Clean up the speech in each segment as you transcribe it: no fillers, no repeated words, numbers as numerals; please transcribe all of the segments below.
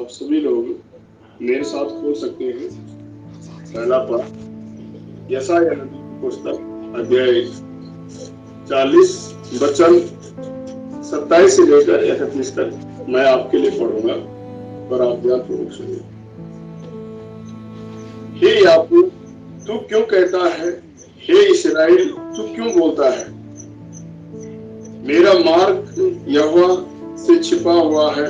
आप सभी लोग मेरे साथ खोल सकते हैं पहला पद यशायाह नबी की पुस्तक अध्याय 40 वचन 27 से लेकर 31 तक मैं आपके लिए पढ़ूंगा और आप ध्यानपूर्वक सुनिए। हे याकूब तू क्यों कहता है, हे इस्राएल तू क्यों बोलता है, मेरा मार्ग यहोवा से छिपा हुआ है,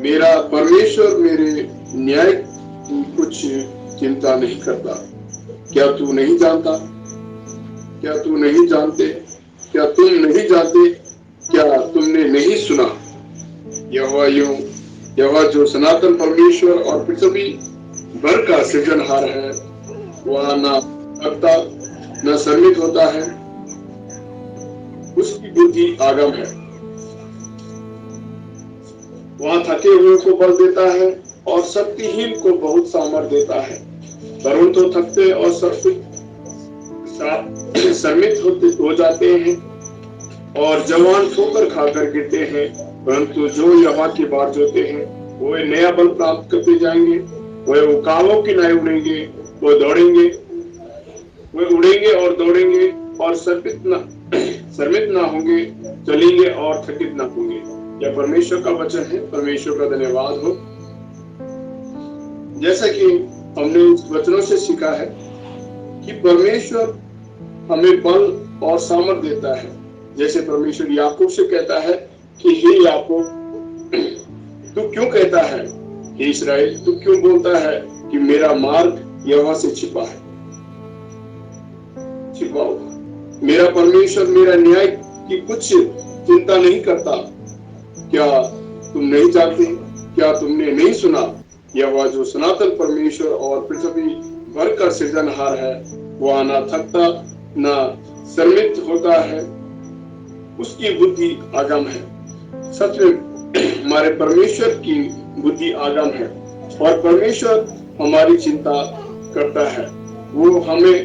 मेरा परमेश्वर मेरे न्याय की कुछ चिंता नहीं करता। क्या तू नहीं जानता, क्या तू नहीं जानते, क्या तुम नहीं जानते, क्या तुमने नहीं सुना। यहोवा जो सनातन परमेश्वर और पृथ्वी भर का सृजनहार है, वह ना थकता न शर्मित होता है, उसकी बुद्धि आगम है। वह थके हुए को बल देता है और शक्तिहीन को बहुत सामर्थ्य देता है। तरुण तो थकते और शर्मित हो जाते हैं और जवान ठोकर खाकर गिरते हैं, परंतु जो यहोवा की बाट जोते हैं वे नया बल प्राप्त करते जाएंगे। वे उकाबों की नाई उड़ेंगे, वो दौड़ेंगे, वे उड़ेंगे और दौड़ेंगे और शर्मित ना होंगे, चलेंगे और थकित ना होंगे। यह परमेश्वर का वचन है। परमेश्वर का धन्यवाद हो। जैसा कि हमने इस वचनों से सीखा है कि परमेश्वर हमें बल और सामर्थ देता है। जैसे परमेश्वर याकूब से कहता है कि हे याकूब तू क्यों कहता है, हे इस्राएल तू क्यों बोलता है कि मेरा मार्ग यहोवा से छिपा हुआ। मेरा परमेश्वर मेरा न्याय की कुछ चिंता नहीं करता। क्या तुम नहीं जानते, क्या तुमने नहीं सुना। यहोवा जो सनातन परमेश्वर और पृथ्वी भर का सृजनहार है, वह ना थकता ना शर्मित होता है, उसकी बुद्धि आगम है। सच में हमारे परमेश्वर की बुद्धि आगम है और परमेश्वर हमारी चिंता करता है। वो हमें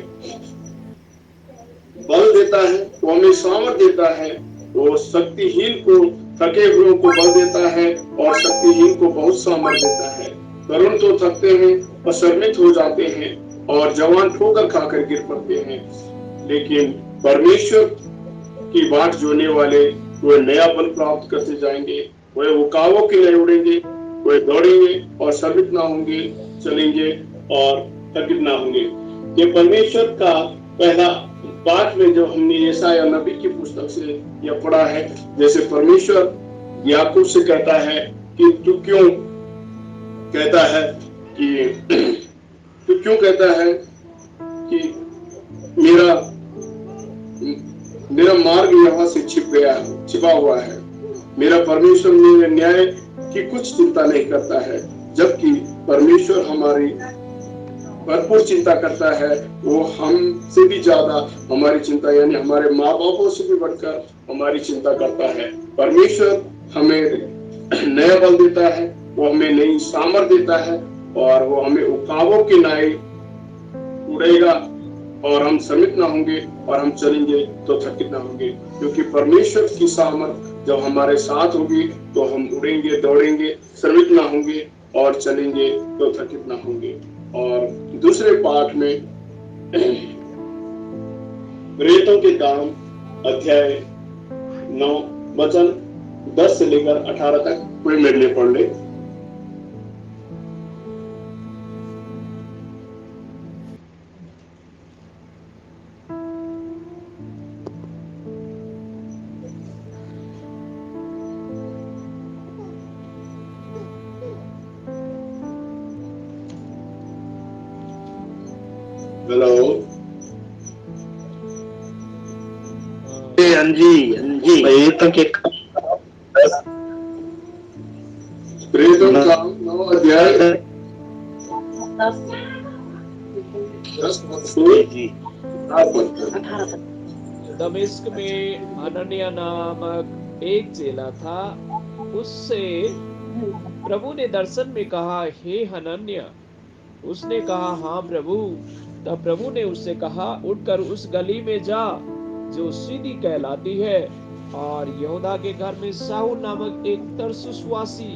बल देता है, वो हमें सामर्थ देता है, वो शक्तिहीन को थके हुए को बल देता है और शक्तिहीन को बहुत सामर्थ देता है। तरुण तो थकते हैं और शर्मित हो जाते हैं और जवान ठोकर खाकर गिर पड़ते हैं, लेकिन परमेश्वर की बाट जोने वाले वे नया बल प्राप्त करते जाएंगे। वे उकाबों के लिए उड़ेंगे, वे दौड़ेंगे और शर्मित ना होंगे, चलेंगे और थकित ना होंगे। ये परमेश्वर का पहला पाठ में जो हमने यशायाह नबी की पुस्तक से यह पढ़ा है, जैसे परमेश्वर याकूब से कहता है कि तू क्यों कहता है कि मेरा मार्ग यहोवा से छिपा हुआ है, मेरा परमेश्वर मेरे न्याय की कुछ चिंता नहीं करता है। जबकि परमेश्वर हमारी भरपूर चिंता करता है। वो हमसे भी ज्यादा हमारी चिंता, यानी हमारे माँ बापों से भी बढ़कर हमारी चिंता करता है। परमेश्वर हमें नया बल देता है, वो हमें नई सामर्थ देता है और वो हमें उकाबों की नाई उड़ेगा और हम शर्मित ना होंगे और हम चलेंगे तो थकित ना होंगे, क्योंकि परमेश्वर की सामर्थ जब हमारे साथ होगी तो हम उड़ेंगे, दौड़ेंगे, शर्मित ना होंगे और चलेंगे तो थकित ना होंगे। और दूसरे पाठ में प्रेरितों के काम अध्याय 9 वचन 10 से लेकर 18 तक कोई मेरे लिए पढ़ ले। हेलो प्रेरितों के प्रेरितों का 9 अध्याय 10 दमिश्क में हनन्याह नामक एक चेला था। उससे प्रभु ने दर्शन में कहा, हे हनन्याह। उसने कहा, हाँ प्रभु। तब प्रभु ने उससे कहा, उठकर उस गली में जा जो सीधी कहलाती है और यहूदा के घर में शाऊल नामक एक तरसुसवासी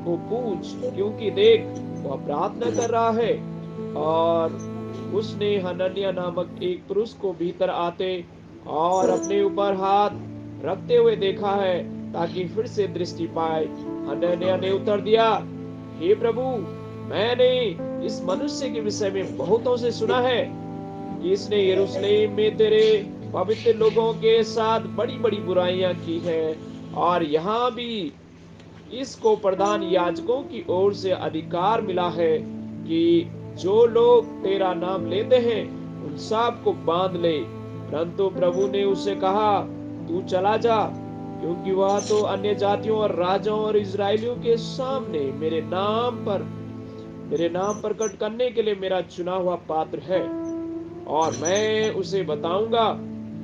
को पूछ, क्योंकि देख वह प्रार्थना कर रहा है। और उसने हनन्याह नामक एक पुरुष को भीतर आते और अपने ऊपर हाथ रखते हुए देखा है, ताकि फिर से दृष्टि पाए। हनन्याह ने उत्तर दिया, हे प्रभु, मैंने इस मनुष्य के विषय में बहुतों से सुना है कि इसने यरूशलेम में तेरे पवित्र लोगों के साथ बड़ी बड़ी बुराइयां की है, और यहाँ भी इसको प्रधान याजकों की ओर से अधिकार मिला है कि जो लोग तेरा नाम लेते हैं उन सब को बांध ले। परंतु प्रभु ने उससे कहा, तू चला जा, क्योंकि वह तो अन्य जातियों और राजाओं और इजरायलियों के सामने मेरे नाम प्रकट करने के लिए मेरा चुना हुआ पात्र है। और मैं उसे बताऊंगा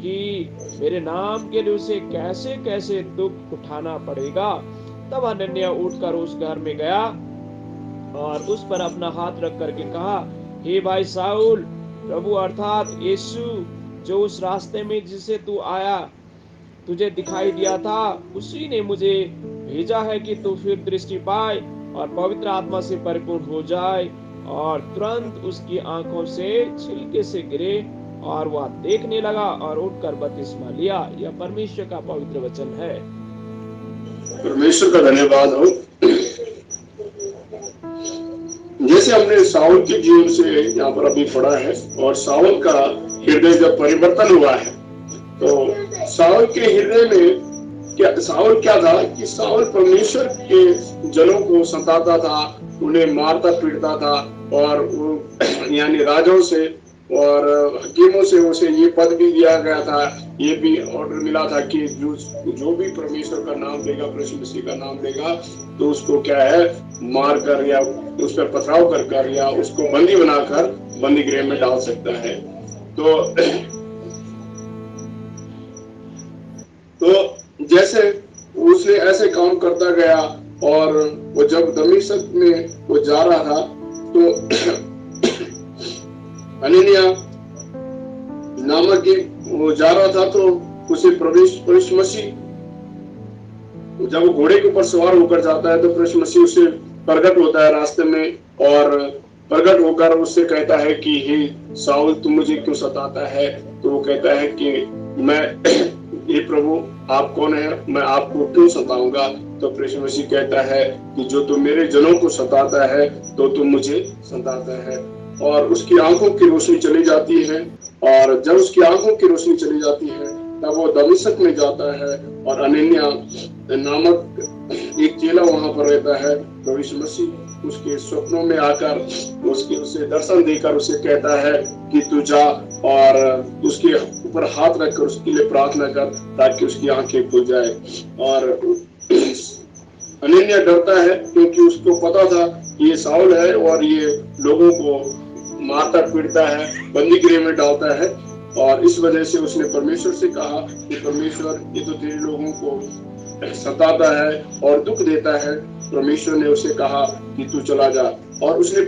कि मेरे नाम के लिए उसे कैसे कैसे दुख उठाना पड़ेगा। तब हनन्याह उठकर उस घर में गया और उस पर अपना हाथ रख करके कहा, हे भाई शाऊल, प्रभु अर्थात यीशु जो उस रास्ते में जिसे तू आया तुझे दिखाई दिया था, उसी ने मुझे भेजा है कि तू फिर दृष्टि पाए और पवित्र आत्मा से परिपूर्ण हो जाए। और तुरंत उसकी आंखों से छिलके से गिरे और वह देखने लगा और उठकर बपतिस्मा लिया। यह परमेश्वर का पवित्र वचन है। परमेश्वर का धन्यवाद हो। जैसे हमने शाऊल के जीवन से यहाँ पर अभी पढ़ा है, और शाऊल का हृदय जब परिवर्तन हुआ है, तो शाऊल के हृदय में शाऊल क्या था कि शाऊल परमेश्वर के जनों को सताता था, उन्हें मारता पीटता था, और यानी राजाओं से और हकीमों से उसे ये पद भी दिया गया था, ये भी ऑर्डर मिला था कि जो भी परमेश्वर का नाम लेगा, प्रभु मसीह का नाम लेगा, तो उसको क्या है, मार कर या उस पर पथराव कर या उसको बंदी बनाकर बंदी गृह में डाल सकता है। तो जैसे उसने ऐसे काम करता गया, और वो जब दमिश्क में वो जा रहा था, तो हनन्याह नामक वो जा रहा था, तो उसे प्रभु मसीह जब वो घोड़े के ऊपर सवार होकर जाता है, तो प्रभु मसीह उसे प्रकट होता है रास्ते में, और प्रकट होकर उससे कहता है कि हे शाऊल, तुम मुझे क्यों सताता है? तो वो कहता है कि मैं ये प्रभु आप कौन है, मैं आपको क्यों सताऊंगा? तो प्रभु मसीह कहता है कि जो तुम मेरे जनों को सताता है, तो तुम मुझे सताता है। और उसकी आंखों की रोशनी चली जाती है, और जब उसकी आंखों की रोशनी चली जाती है, तब वो दमिश्क में जाता है, और हनन्याह नामक एक चेला वहां पर रहता है। प्रभु मसीह उसके स्वप्नों में आकर उसे दर्शन देकर उसे कहता है कि तू जा और उसके ऊपर हाथ रखकर उसके लिए प्रार्थना कर, ताकि उसकी आंखें खुल जाए। और हनन्याह डरता है, क्योंकि उसको पता था ये शाऊल है और ये लोगों को मारता पीटता है, बंदी गृह में डालता है। और इस वजह से उसने परमेश्वर से कहा कि परमेश्वर, ये तो तेरे लोगों को सताता है और दुख देता है। परमेश्वर ने उसे कहा कि तू चला जा, और उसने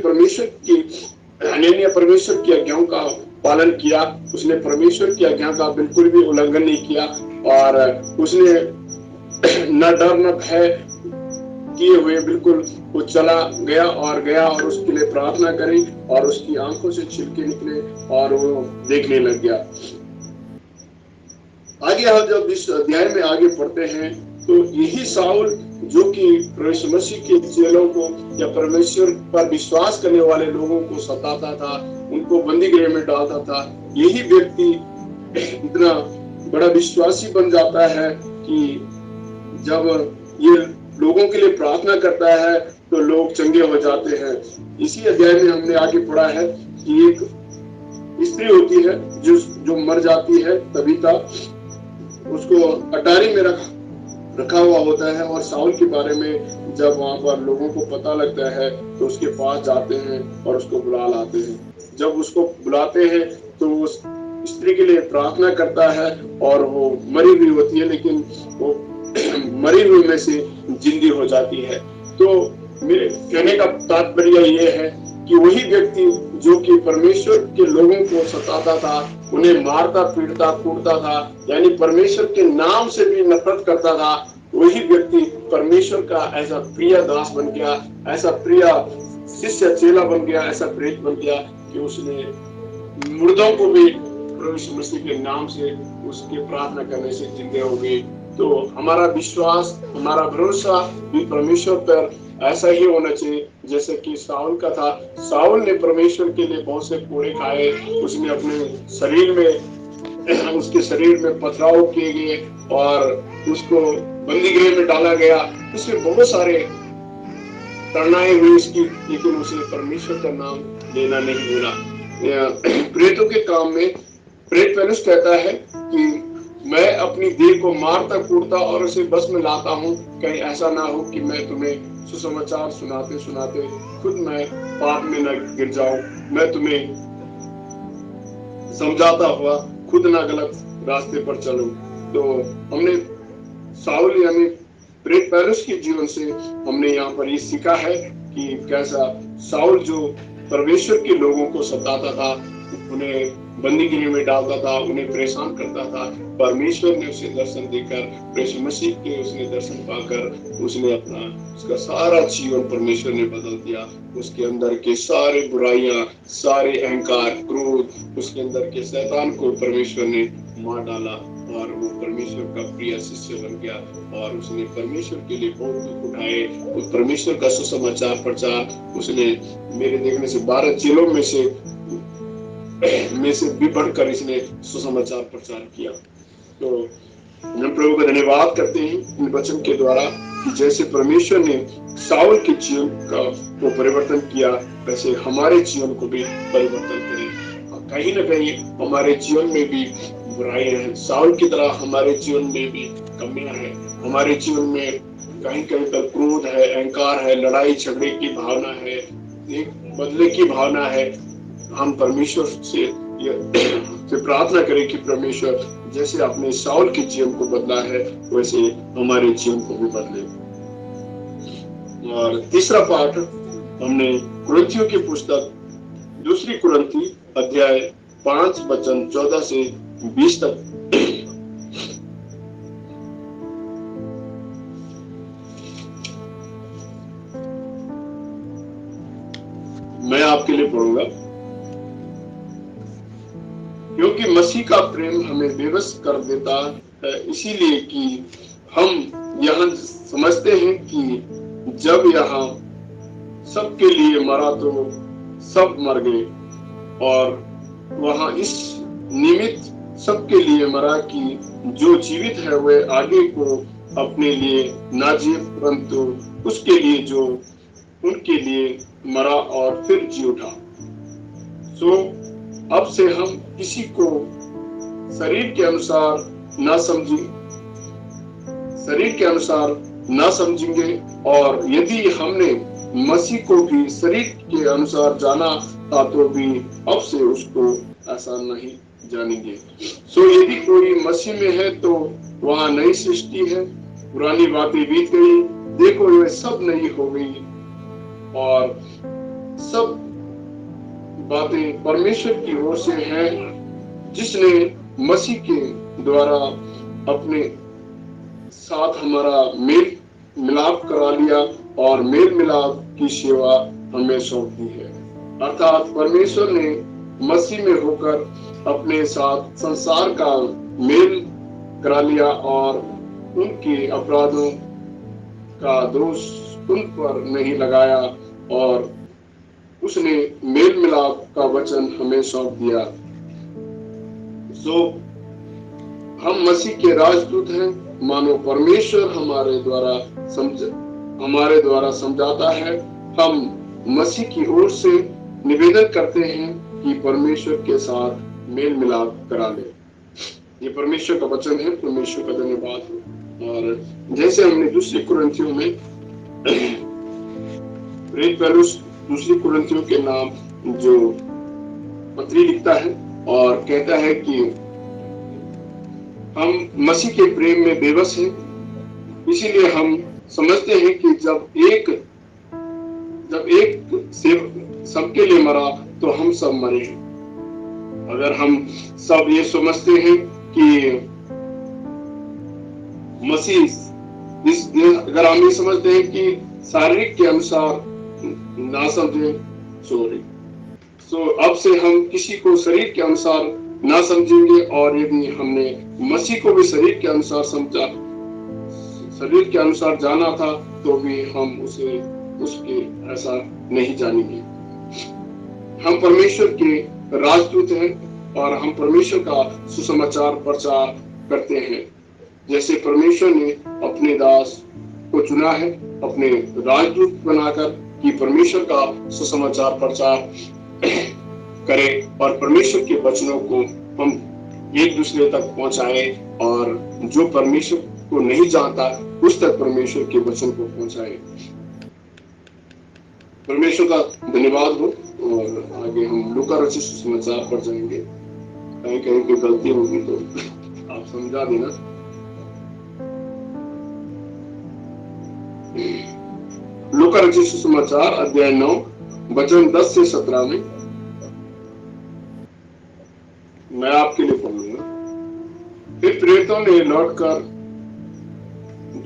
हनन्याह परमेश्वर की आज्ञाओं का पालन किया। उसने परमेश्वर की आज्ञा का बिल्कुल भी उल्लंघन नहीं किया, और उसने न डर न भय किए हुए बिल्कुल वो चला गया और उसके लिए प्रार्थना करी, और उसकी आंखों से छिलके निकले और वो देखने लग गया। आगे हम जब इस अध्याय में आगे पढ़ते हैं, तो यही शाऊल जो कि प्रभु मसीह के चेलों को या परमेश्वर पर विश्वास करने वाले लोगों को सताता था, उनको बंदी गृह में डालता था, यही व्यक्ति इतना बड़ा विश्वासी बन जाता है कि जब ये लोगों के लिए प्रार्थना करता है तो लोग चंगे हो जाते हैं। इसी अध्याय में हमने आगे पढ़ा है कि एक स्त्री होती है जो मर जाती है, तबीता, उसको अटारी में रखा हुआ होता है, और शाऊल के बारे में जब वहां पर लोगों को पता लगता है तो उसके पास जाते हैं और उसको बुला लाते हैं। जब उसको बुलाते हैं तो उस स्त्री के लिए प्रार्थना करता है, और वो मरी हुई होती है, लेकिन वो मरी हुई में से जिंदी हो जाती है। तो मेरे कहने का तात्पर्य ये है कि वही व्यक्ति जो कि परमेश्वर के लोगों को सताता था, उन्हें मारता पीटता कूटता था, यानी परमेश्वर के नाम से भी नफरत करता था, वही व्यक्ति परमेश्वर का ऐसा प्रिय दास बन गया, ऐसा प्रिय शिष्य चेला बन गया, ऐसा प्रेरित बन गया कि उसने मुर्दों को भी प्रभु यीशु मसीह के नाम से उसके प्रार्थना करने से जिंदे हो गए। तो हमारा विश्वास, हमारा भरोसा भी परमेश्वर पर ऐसा ही होना चाहिए जैसे कि साउल का था। साउल ने परमेश्वर के लिए बहुत से कोड़े खाए, उसने अपने शरीर में, उसके शरीर में पथराव किए गए और उसको बंदी गृह में डाला गया, उसमें बहुत सारे करनाएं हुई उसकी, लेकिन उसने परमेश्वर का नाम लेना नहीं भूला। प्रेरितों के काम में प्रेरित पौलुस कहता है कि मैं अपनी देह को मारता कूटता और उसे बस में लाता हूँ, कहीं ऐसा ना हो कि मैं तुम्हें सुसमाचार सुनाते सुनाते खुद मैं पाप में न गिर जाऊं, मैं तुम्हें समझाता हुआ खुद ना गलत रास्ते पर चलूं। तो हमने साउल यानी प्रेरित पौलुस के जीवन से हमने यहाँ पर ये सीखा है कि कैसा साउल जो परमेश्वर के लोगों को सताता था, उन्हें बंदी गृह में डालता था, उन्हें परेशान करता था, परमेश्वर ने उसे दर्शन देकर, यीशु मसीह के उसने दर्शन पाकर उसने अपना उसका सारा जीवन परमेश्वर ने बदल दिया। उसके अंदर के सारे बुराइयां, सारे अहंकार, क्रोध, उसके अंदर के शैतान को परमेश्वर ने मार डाला और वो परमेश्वर का प्रिय शिष्य बन गया और उसने परमेश्वर के लिए बहुत दुख उठाए। उस परमेश्वर का सुसमाचार प्रचार उसने मेरे देखने से 12 चेलों में से भी बढ़कर इसने सुसमाचार प्रचार किया। तो हम प्रभु का धन्यवाद करते हैं इन वचन के द्वारा कि जैसे परमेश्वर ने साउल के जीवन का वो परिवर्तन किया, वैसे हमारे जीवन को भी परिवर्तन करें। कहीं ना कहीं हमारे जीवन में भी बुराइयां हैं, साउल की तरह हमारे जीवन में भी कमियां हैं, हमारे जीवन में कहीं कहीं पर क्रोध है, अहंकार है, लड़ाई झगड़े की भावना है, एक बदले की भावना है। हम परमेश्वर से प्रार्थना करें कि परमेश्वर जैसे आपने साउल के जीवन को बदला है वैसे हमारे जीवन को भी बदले। और तीसरा पाठ हमने कुरिन्थियों की पुस्तक 2 कुरिन्थी अध्याय 5 वचन 14 से 20 तक। मैं आपके लिए पढ़ूंगा। क्योंकि मसीह का प्रेम हमें बेबस कर देता है, इसीलिए कि हम यहाँ समझते हैं कि जब यहाँ सबके लिए मरा तो सब मर गए, और वहाँ इस निमित्त सबके लिए मरा कि जो जीवित है वह आगे को अपने लिए ना जिए, परंतु उसके लिए जो उनके लिए मरा और फिर जी उठा। सो अब से हम किसी को शरीर के अनुसार ना समझेंगे, और यदि हमने मसीह को भी शरीर के अनुसार जाना था तो भी अब से उसको ऐसा नहीं जानेंगे। सो यदि कोई मसीह में है तो वहाँ नई सृष्टि है, पुरानी बातें बीत गई, देखो ये सब नई हो गई, और सब बातें परमेश्वर की ओर से हैं, जिसने मसीह के द्वारा अपने साथ हमारा मेल मिलाप करा लिया और मेल मिलाप की सेवा हमें सौंप दी है। अर्थात परमेश्वर ने मसीह में होकर अपने साथ संसार का मेल करा लिया और उनके अपराधों का दोष उन पर नहीं लगाया, और उसने मेल मिलाप का वचन हमें सौंप दिया। सो हम मसीह के राजदूत हैं, मानो परमेश्वर हमारे द्वारा समझाता है। हम मसीह की ओर से निवेदन करते हैं कि परमेश्वर के साथ मेल मिलाप करा ले। ये परमेश्वर का वचन है, परमेश्वर का धन्यवाद हो। और जैसे हमने 2 कुरिन्थियों में प्रेरित पौलुस 2 कुरिन्थियों के नाम जो पत्री लिखता है और कहता है कि हम मसीह के प्रेम में बेबस हैं, इसीलिए हम समझते हैं कि जब जब एक सबके लिए मरा तो हम सब मरे। अगर हम सब ये समझते हैं कि मसीह अगर हम ये समझते हैं कि शारीरिक के अनुसार ना समझे, अब से हम किसी को शरीर के अनुसार ना समझेंगे, और यदि हमने मसीह को भी शरीर के अनुसार समझा, शरीर के अनुसार जाना था, तो भी हम उसके ऐसा नहीं जानेंगे। हम परमेश्वर के राजदूत हैं और हम परमेश्वर का सुसमाचार प्रचार करते हैं। जैसे परमेश्वर ने अपने दास को चुना है अपने राजदूत बनाकर कि परमेश्वर का सुसमाचार प्रचार करे और परमेश्वर के वचनों को हम एक दूसरे तक पहुंचाए, और जो परमेश्वर को नहीं जानता उस तक परमेश्वर के वचन को पहुंचाए। परमेश्वर का धन्यवाद हो। और आगे हम लूका रचित सुसमाचार पर जाएंगे। कहीं कहीं कोई गलती होगी तो आप समझा देना। लूका रचित सुसमाचार अध्याय 9 वचन 10 से 17 में मैं आपके लिए पढ़ूंगा। फिर प्रेरितों ने लौटकर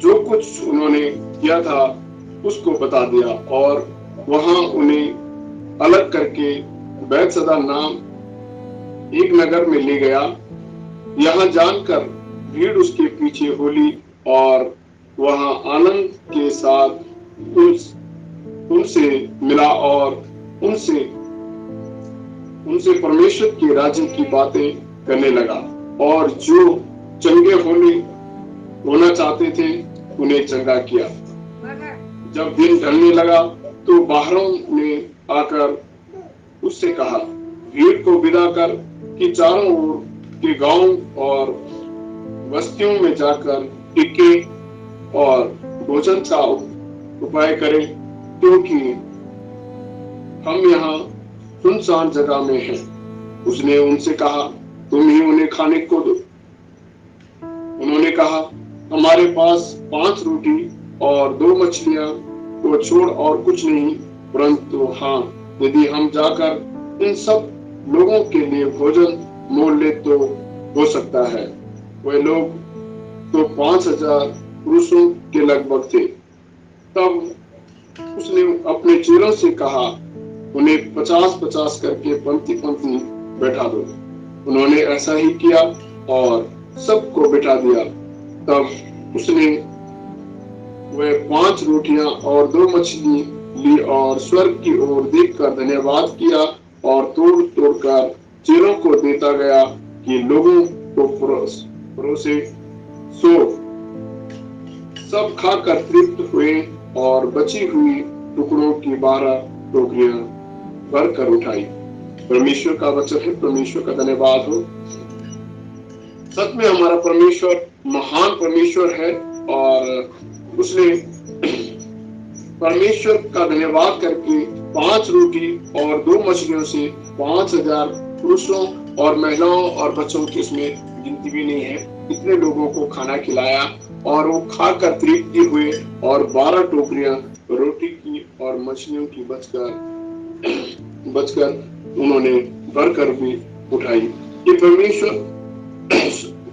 जो कुछ उन्होंने किया था उसको बता दिया, और वहां उन्हें अलग करके बैतसैदा नाम एक नगर में ले गया। यहाँ जानकर भीड़ उसके पीछे होली, और वहां आनंद के साथ उनसे मिला और उनसे परमेश्वर के राज्य की बातें करने लगा, और जो चंगे होना चाहते थे उन्हें चंगा किया। जब दिन ढलने लगा तो बाहरों ने आकर उससे कहा, भीड़ को विदा कर कि चारों ओर के गांव और बस्तियों में जाकर टिके और भोजन का उपाय करें, क्योंकि हम यहाँ सुनसान जगह में हैं। उसने उनसे कहा, तुम ही उन्हें खाने को दो। उन्होंने कहा, हमारे पास 5 रोटी और 2 मछलियां को छोड़ और कुछ नहीं, परंतु हाँ, यदि हम जाकर इन सब लोगों के लिए भोजन मोल ले तो हो सकता है। वे लोग तो 5000 पुरुषों के लगभग थे। तब उसने अपने चेलों से कहा, उन्हें 50-50 करके पंक्ति पंक्ति बैठा दो। उन्होंने ऐसा ही किया और सबको बैठा दिया। तब उसने वे 5 रोटियां और 2 मछली ली और स्वर्ग की ओर देखकर धन्यवाद किया और तोड़ तोड़कर चेलों को देता गया कि लोगों को परोसे। सो सब खाकर तृप्त हुए और बची हुई टुकड़ों की 12 टोकरियां भरकर उठाई। परमेश्वर का वचन है। परमेश्वर का धन्यवाद हो। सच में हमारा परमेश्वर महान परमेश्वर है, और उसने परमेश्वर का धन्यवाद करके 5 रोटी और 2 मछलियों से 5000 पुरुषों और महिलाओं और बच्चों की इसमें गिनती भी नहीं है, इतने लोगों को खाना खिलाया। और वो खाकर तृप्ति हुए और 12 टोकरियां रोटी की और मछलियों की बचकर उन्होंने भरकर भी उठाई। ये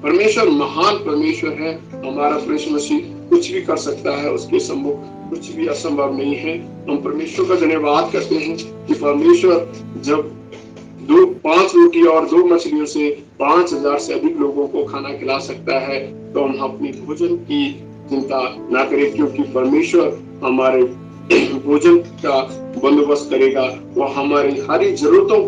परमेश्वर महान परमेश्वर है। हमारा प्रभु मसीह कुछ भी कर सकता है, उसके सम्मुख कुछ भी असंभव नहीं है। हम परमेश्वर का धन्यवाद करते हैं कि परमेश्वर जब 5 रोटी और 2 मछलियों से 5000 से अधिक लोगों को खाना खिला सकता है, तो हम अपनी भोजन की चिंता ना करें, क्योंकि परमेश्वर हमारे भोजन का बंदोबस्त करेगा। वो हमारी सारी जरूरतों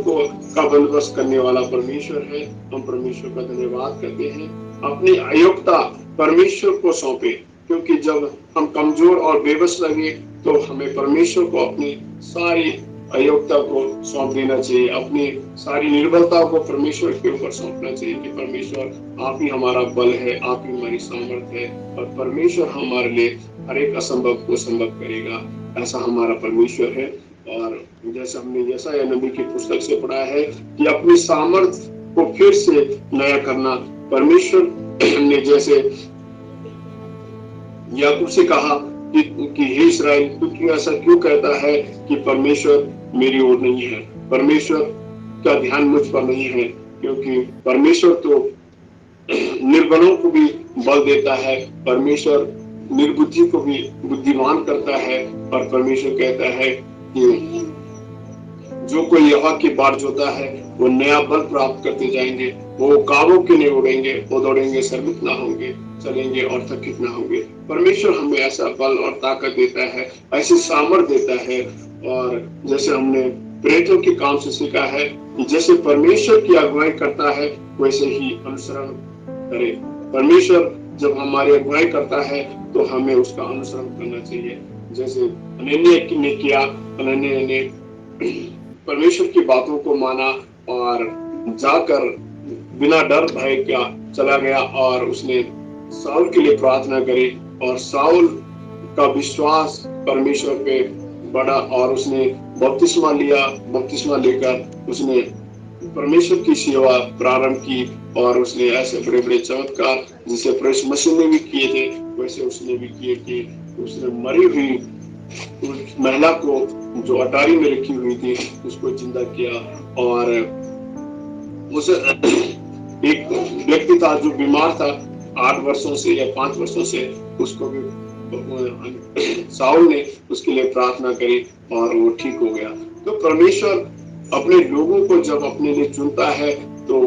का बंदोबस्त करने वाला परमेश्वर है। हम परमेश्वर का धन्यवाद करते हैं। अपनी अयोग्यता परमेश्वर को सौंपे, क्योंकि जब हम कमजोर और बेबस लगे तो हमें परमेश्वर को अपनी सारी अयोग्यता को सौंप देना चाहिए, अपनी सारी निर्बलता को परमेश्वर के ऊपर सौंपना चाहिए कि परमेश्वर आप ही हमारा बल है, आप ही हमारी सामर्थ्य है, और परमेश्वर हमारे लिए हर एक असंभव को संभव करेगा। ऐसा हमारा परमेश्वर है। और जैसे हमने यशायाह नबी की पुस्तक से पढ़ा है कि अपनी सामर्थ्य को फिर से नया करना, परमेश्वर ने जैसे याकूब से कहा कि हे इस्राएल, तू क्यों ऐसा क्यों कहता है कि परमेश्वर मेरी ओर नहीं है, परमेश्वर का ध्यान मुझ पर नहीं है, क्योंकि परमेश्वर तो निर्बलों को भी बल देता है, परमेश्वर निर्बुद्धि को भी बुद्धिमान करता है। और परमेश्वर कहता है कि जो कोई यहोवा की बाट जोता है वो नया बल प्राप्त करते जाएंगे, वो काबों के नहीं उड़ेंगे, वो दौड़ेंगे श्रमित ना होंगे, चलेंगे और थकित ना होंगे। परमेश्वर हमें ऐसा बल और ताकत देता है, ऐसी सामर्थ देता है। और जैसे हमने प्रेरितों के काम से सीखा है कि जैसे परमेश्वर की अगुवाई करता है वैसे ही अनुसरण करे। परमेश्वर जब हमारी अगुवाई करता है तो हमें उसका अनुसरण करना चाहिए। जैसे हनन्याह ने किया, हनन्याह ने परमेश्वर की बातों को माना और जाकर बिना डर भय का चला गया और उसने साउल के लिए प्रार्थना करी और साउल का विश्वास परमेश्वर पे बढ़ा और उसने बपतिस्मा लिया। बपतिस्मा लेकर उसने परमेश्वर की सेवा प्रारंभ की और उसने ऐसे बड़े बड़े चमत्कार जिसे प्रभु मसीह ने भी किए थे वैसे उसने भी किए कि उसने मरी हुई उस महिला को जो अटारी में रखी हुई थी उसको जिंदा किया। और उस एक व्यक्ति था जो बीमार था 8 वर्षों से या 5 वर्षों से, उसको भी साउल ने उसके लिए प्रार्थना करी और वो ठीक हो गया। तो परमेश्वर अपने लोगों को जब अपने लिए चुनता है तो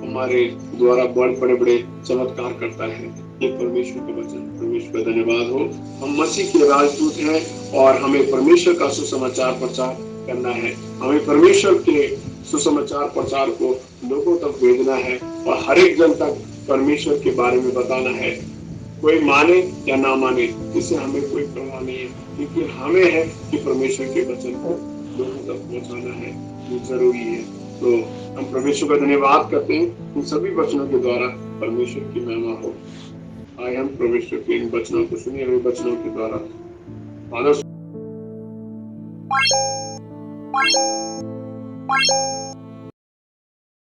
हमारे द्वारा बड़े बड़े चमत्कार करता है। ये परमेश्वर का वचन, परमेश्वर का धन्यवाद हो। हम मसीह के राजदूत हैं और हमें परमेश्वर का सुसमाचार प्रचार करना है। हमें परमेश्वर के सुसमाचार प्रचार को लोगों तक भेजना है और हर एक जन तक परमेश्वर के बारे में बताना है। कोई माने या ना माने इससे हमें कोई परवाह नहीं है, क्योंकि हमें है कि परमेश्वर के वचन को लोगों तक पहुंचाना है, ये जरूरी है। तो हम परमेश्वर का धन्यवाद करते हैं इन सभी वचनों के द्वारा परमेश्वर की महिमा हो। आए हम परमेश्वर के इन वचनों को सुने हुए वचनों के द्वारा फादर